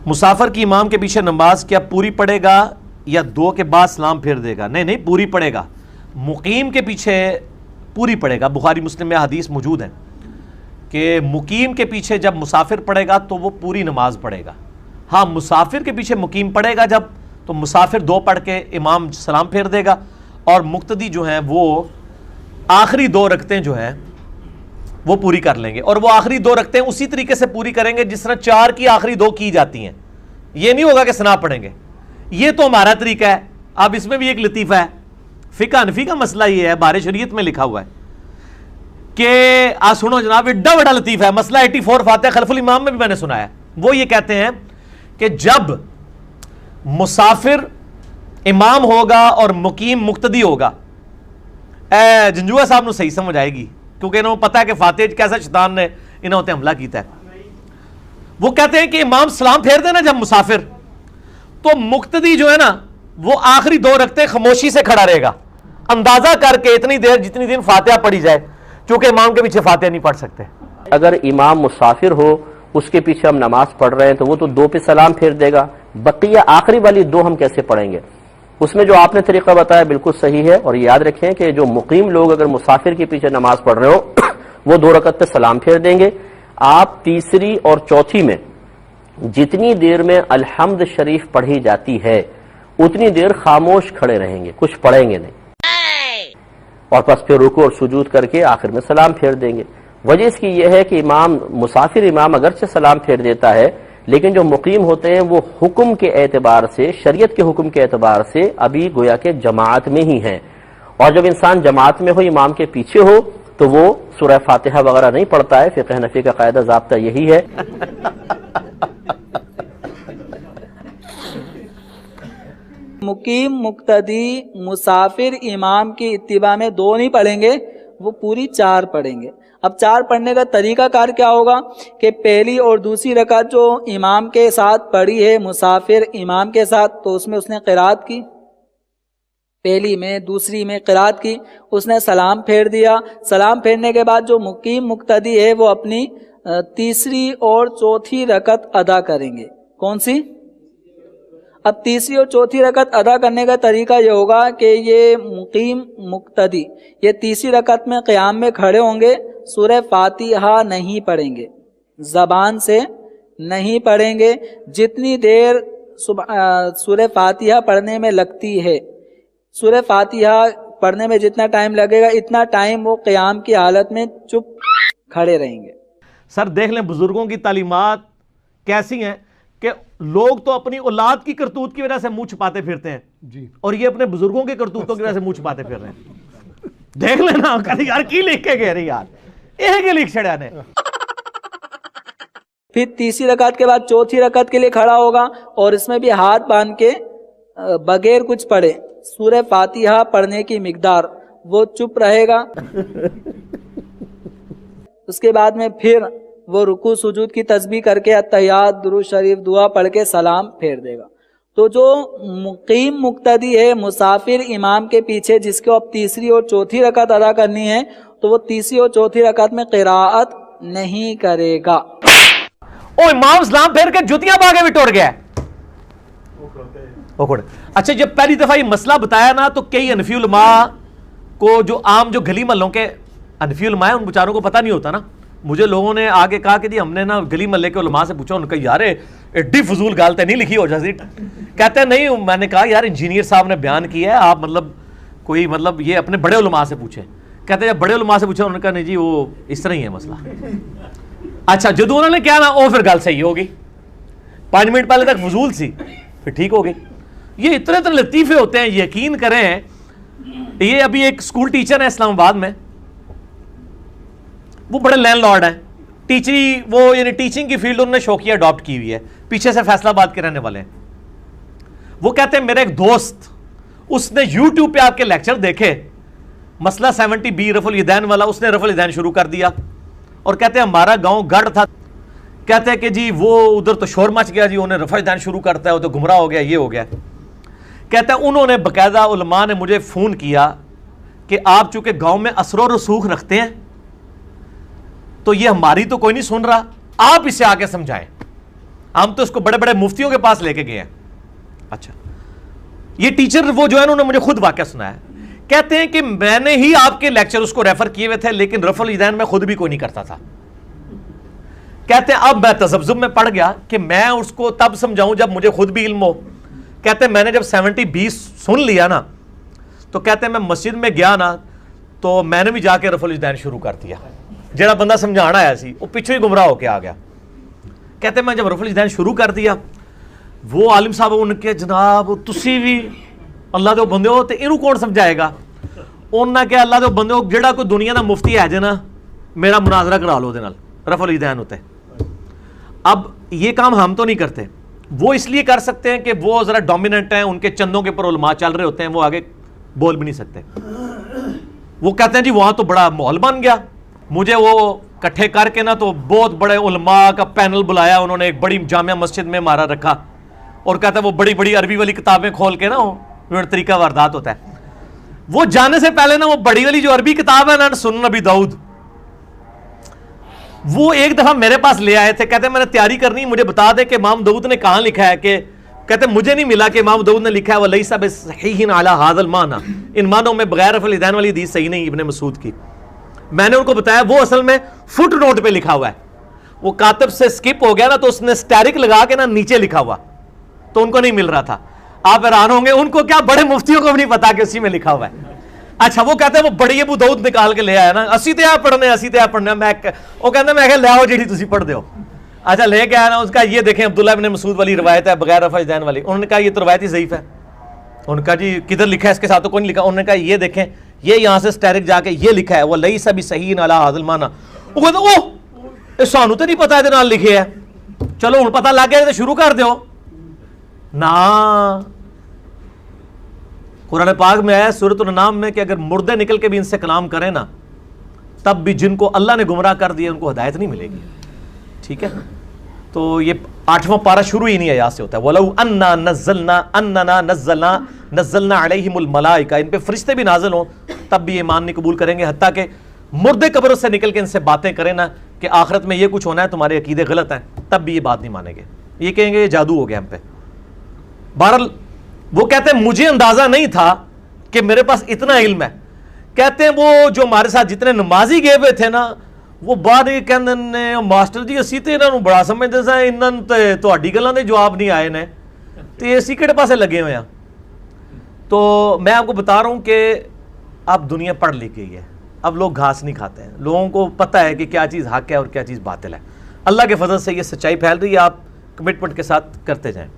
مسافر کی امام کے پیچھے نماز کیا پوری پڑھے گا یا 2 کے بعد سلام پھیر دے گا؟ نہیں پوری پڑھے گا. مقیم کے پیچھے پوری پڑھے گا. بخاری مسلم میں حدیث موجود ہے کہ مقیم کے پیچھے جب مسافر پڑھے گا تو وہ پوری نماز پڑھے گا. ہاں مسافر کے پیچھے مقیم پڑھے گا جب، تو مسافر 2 پڑھ کے امام سلام پھیر دے گا، اور مقتدی جو ہیں وہ آخری 2 رکعتیں جو ہیں وہ پوری کر لیں گے. اور وہ آخری 2 رکعتیں اسی طریقے سے پوری کریں گے جس طرح 4 کی آخری 2 کی جاتی ہیں. یہ نہیں ہوگا کہ ثنا پڑھیں گے. یہ تو ہمارا طریقہ ہے. اب اس میں بھی ایک لطیفہ ہے. فقہ حنفی کا مسئلہ یہ ہے، بار شریعت میں لکھا ہوا ہے کہ سنو جناب، ایڈا بڑا لطیفہ ہے. مسئلہ 84 فاتحہ خلف الامام میں بھی میں نے سنا ہے. وہ یہ کہتے ہیں کہ جب مسافر امام ہوگا اور مقیم مقتدی ہوگا، جنجوہ صاحب نو صحیح سمجھ آئے گی کیونکہ انہوں پتا ہے کہ فاتح کیسا شیطان نے انہوں تے حملہ کیتا ہے. وہ کہتے ہیں کہ امام سلام پھیر دینا جب مسافر، تو مقتدی جو ہے نا وہ آخری 2 رکعتیں خاموشی سے کھڑا رہے گا، اندازہ کر کے اتنی دیر جتنی دیر فاتحہ پڑھی جائے، چونکہ امام کے پیچھے فاتحہ نہیں پڑھ سکتے. اگر امام مسافر ہو، اس کے پیچھے ہم نماز پڑھ رہے ہیں تو وہ تو 2 پہ سلام پھیر دے گا. بقیہ آخری والی 2 ہم کیسے پڑھیں گے؟ اس میں جو آپ نے طریقہ بتایا بالکل صحیح ہے. اور یاد رکھیں کہ جو مقیم لوگ اگر مسافر کے پیچھے نماز پڑھ رہے ہو وہ 2 رکعت پہ سلام پھیر دیں گے. آپ تیسری اور چوتھی میں جتنی دیر میں الحمد شریف پڑھی جاتی ہے اتنی دیر خاموش کھڑے رہیں گے، کچھ پڑھیں گے نہیں، اور پس پھر رکوع اور سجود کر کے آخر میں سلام پھیر دیں گے. وجہ اس کی یہ ہے کہ مسافر امام اگرچہ سلام پھیر دیتا ہے، لیکن جو مقیم ہوتے ہیں وہ حکم کے اعتبار سے، شریعت کے حکم کے اعتبار سے ابھی گویا کہ جماعت میں ہی ہیں. اور جب انسان جماعت میں ہو، امام کے پیچھے ہو، تو وہ سورہ فاتحہ وغیرہ نہیں پڑھتا ہے. فقہ حنفی کا قاعدہ ضابطہ یہی ہے. مقیم مقتدی مسافر امام کی اتباع میں 2 نہیں پڑھیں گے، وہ پوری 4 پڑھیں گے. اب 4 پڑھنے کا طریقہ کار کیا ہوگا کہ پہلی اور دوسری رکعت جو امام کے ساتھ پڑھی ہے مسافر امام کے ساتھ، تو اس میں اس نے قرات کی، پہلی میں دوسری میں قرات کی، اس نے سلام پھیر دیا. سلام پھیرنے کے بعد جو مقیم مقتدی ہے وہ اپنی تیسری اور چوتھی رکعت ادا کریں گے. کون سی؟ اب تیسری اور چوتھی رکعت ادا کرنے کا طریقہ یہ ہوگا کہ یہ مقیم مقتدی یہ تیسری رکعت میں قیام میں کھڑے ہوں گے، سورہ فاتحہ نہیں پڑھیں گے، زبان سے نہیں پڑھیں گے. جتنی دیر سورہ فاتحہ پڑھنے میں لگتی ہے، سورہ فاتحہ پڑھنے میں جتنا ٹائم لگے گا اتنا ٹائم وہ قیام کی حالت میں چپ کھڑے رہیں گے. سر دیکھ لیں بزرگوں کی تعلیمات کیسی ہیں کہ لوگ تو اپنی اولاد کی کرتوت کی وجہ سے منہ چھپاتے پھرتے ہیں جی، اور یہ اپنے بزرگوں کے کرتوتوں کی وجہ سے منہ چھپاتے پھر رہے ہیں. دیکھ لینا یار کی لکھ کے گئے رہے یار یہ کے لکھ چھڑیا نے. پھر تیسری رکعت کے بعد چوتھی رکعت کے لیے کھڑا ہوگا اور اس میں بھی ہاتھ باندھ کے بغیر کچھ پڑھے سورہ فاتحہ پڑھنے کی مقدار وہ چپ رہے گا. اس کے بعد میں پھر وہ رکوع سجود کی تسبیح کر کے اتحیات درود شریف دعا پڑھ کے سلام پھیر دے گا. تو جو مقیم مقتدی ہے مسافر امام کے پیچھے جس کو اب تیسری اور چوتھی رکعت ادا کرنی ہے تو وہ تیسری اور چوتھی رکعت میں قراءت نہیں کرے گا. او امام سلام پھیر کے جوتیاں باغے بھی ٹوٹ گیا. اچھا جب پہلی دفعہ یہ مسئلہ بتایا نا تو کئی حنفی علماء کو جو عام جو گلی محلوں کے حنفی علماء ہیں ان بیچاروں کو پتہ نہیں ہوتا نا. مجھے لوگوں نے آگے کہا کہ جی ہم نے نا گلی محلے کے علماء سے پوچھا، ان کا یار ایڈی فضول گالتے نہیں لکھی ہو جیسی. کہتے ہیں نہیں، میں نے کہا یار انجینئر صاحب نے بیان کیا ہے، آپ کوئی یہ اپنے بڑے علماء سے پوچھیں. کہتے ہیں جب بڑے علماء سے پوچھا انہوں نے کہا نہیں جی وہ اس طرح ہی ہے مسئلہ. اچھا جدو انہوں نے کیا نا وہ پھر گل صحیح ہوگی، 5 منٹ پہلے تک فضول سی پھر ٹھیک ہوگی. یہ اتنے لطیفے ہوتے ہیں، یقین کریں. یہ ابھی ایک اسکول ٹیچر ہے اسلام آباد میں، وہ بڑے لینڈ لارڈ ہیں، یعنی ٹیچنگ کی فیلڈ انہوں نے شوقیہ اڈاپٹ کی ہوئی ہے، پیچھے سے فیصلہ آباد کے رہنے والے ہیں. وہ کہتے ہیں میرے ایک دوست اس نے یوٹیوب پہ آپ کے لیکچر دیکھے، مسئلہ 70B رفع الیدین والا، اس نے رفع الیدین شروع کر دیا. اور کہتے ہیں ہمارا گاؤں گڑھ تھا، کہتے ہیں کہ جی وہ ادھر تو شور مچ گیا جی، انہیں رفع الیدین شروع کرتا ہے وہ تو گمراہ ہو گیا، یہ ہو گیا. کہتے ہیں انہوں نے باقاعدہ علماء نے مجھے فون کیا کہ آپ چونکہ گاؤں میں اثر و رسوخ رکھتے ہیں تو یہ ہماری تو کوئی نہیں سن رہا، آپ اسے آ کے سمجھائیں. ہم تو اس کو بڑے بڑے مفتیوں کے پاس لے کے گئے ہیں. اچھا یہ ٹیچر وہ جو ہے انہوں نے مجھے خود واقعہ سنایا, کہتے ہیں کہ میں نے ہی آپ کے لیکچر اس کو ریفر کیے ہوئے تھے, لیکن رفع الیدین میں خود بھی کوئی نہیں کرتا تھا. کہتے ہیں اب میں تذبذب میں پڑ گیا کہ میں اس کو تب سمجھاؤں جب مجھے خود بھی علم ہو. کہتے ہیں میں نے جب 70-20 سن لیا نا, تو کہتے ہیں میں مسجد میں گیا نا, تو میں نے بھی جا کے رفع الیدین شروع کر دیا. جڑا بندہ سمجھانا آیا سی وہ پیچھے ہی گمراہ ہو کے آ گیا. کہتے ہیں میں جب رفع الیدین شروع کر دیا, وہ عالم صاحب ان کے جناب تسی بھی اللہ دے بندے ہو تے اینو کون سمجھائے گا. انہوں نے کہا اللہ دے بندے ہو جڑا کوئی دنیا دا مفتی ہے جے نا, میرا مناظرہ کرا لو دے نال رفع الیدین ہوتے. اب یہ کام ہم تو نہیں کرتے, وہ اس لیے کر سکتے ہیں کہ وہ ذرا ڈومیننٹ ہیں, ان کے چندوں کے اوپر علماء چل رہے ہوتے ہیں, وہ آگے بول بھی نہیں سکتے. وہ کہتے ہیں جی وہاں تو بڑا ماحول بن گیا, مجھے وہ کٹھے کر کے نا تو بہت بڑے علماء کا پینل بلایا انہوں نے, ایک بڑی جامعہ مسجد میں مارا رکھا, اور کہتا ہے وہ بڑی بڑی عربی والی کتابیں کھول کے نا وہ طریقہ واردات ہوتا ہے. وہ جانے سے پہلے نا وہ بڑی والی جو عربی کتاب ہے نا سنن ابی داؤد, وہ ایک دفعہ میرے پاس لے آئے تھے. کہتے ہیں میں نے تیاری کرنی, مجھے بتا دے کہ امام داؤد نے کہاں لکھا ہے, کہ کہتے ہیں مجھے نہیں ملا کہ امام داؤد نے لکھا ہے وَلَيْسَ بِصَحِيحٍ عَلَى هَذَا الْمَعْنَى, ان معنوں میں بغیر رفع الیدین والی حدیث صحیح نہیں ابن مسعود کی. میں نے ان کو بتایا وہ اصل میں فٹ نوٹ پہ لکھا ہوا ہے, وہ کاتب سے سکپ ہو گیا نا, تو اس نے اسٹیرک لگا کے نا نیچے لکھا ہوا, تو ان کو نہیں مل رہا تھا. آپ حیران ہوں گے ان کو کیا, بڑے مفتیوں کو بھی نہیں پتا کہ اسی میں لکھا ہوا ہے. اچھا وہ کہتے ہیں وہ بڑی ابو داؤد نکال کے لے آیا نا, اسی تے آپ پڑھنے اسی تے آپ پڑھنے, میں وہ کہتے ہیں میں کہ لے آؤ جیڑی تسی پڑھ دیو. اچھا لے کے آیا نا, اس کا یہ دیکھیں عبداللہ ابن مسعود والی روایت ہے بغیر رفع الیدین والی. انہوں نے کہا یہ تو روایت ہی ضعیف ہے. انہوں نے کہا جی کدھر لکھا ہے, اس کے ساتھ تو کوئی نہیں لکھا. انہوں نے کہا یہ دیکھیں یہ یہاں سے اسٹیرک جا کے یہ لکھا ہے وَلَيْسَ بِصَحِيحٍ عَلَى هَذَا الْمَعْنَى. وہ کہتے ہیں اوہ سانو تو نہیں پتا نال لکھے ہے, چلو ہن پتہ لگ گیا تو شروع کر دیو نا. قرآن پاک میں ہے سورۃ الانعام میں کہ اگر مردے نکل کے بھی ان سے کلام کریں نا, تب بھی جن کو اللہ نے گمراہ کر دیا ان کو ہدایت نہیں ملے گی. ٹھیک ہے, تو یہ 8واں پارہ شروع ہی نہیں آیات سے ہوتا ہے. وَلَوْ أَنَّا نَزَّلْنَا عَلَيْهِمُ الْمَلَائِكَةَ, ان پہ فرشتے بھی نازل ہوں تب بھی ایمان نہیں قبول کریں گے, حتیٰ کہ مردے قبروں سے نکل کے ان سے باتیں کریں نا کہ آخرت میں یہ کچھ ہونا ہے, تمہارے عقیدے غلط ہیں, تب بھی یہ بات نہیں مانیں گے. یہ کہیں گے یہ جادو ہو گیا ہم پہ. بہرحال وہ کہتے ہیں مجھے اندازہ نہیں تھا کہ میرے پاس اتنا علم ہے. کہتے ہیں وہ جو ہمارے ساتھ جتنے نمازی گئے ہوئے تھے نا, وہ بعد یہ کہندے نے ماسٹر جی اسی تے انہاں نوں بڑا سمجھدے ساں, انہاں تے تہاڈی گلاں دے جواب نہیں آئے نے, تے اسی کہڑے پاسے لگے ہوئے ہیں. تو میں آپ کو بتا رہا ہوں کہ اب دنیا پڑھ لکھ گئی ہے, اب لوگ گھاس نہیں کھاتے ہیں, لوگوں کو پتہ ہے کہ کیا چیز حق ہے اور کیا چیز باطل ہے. اللہ کے فضل سے یہ سچائی پھیل رہی ہے, آپ کمٹمنٹ کے ساتھ کرتے جائیں.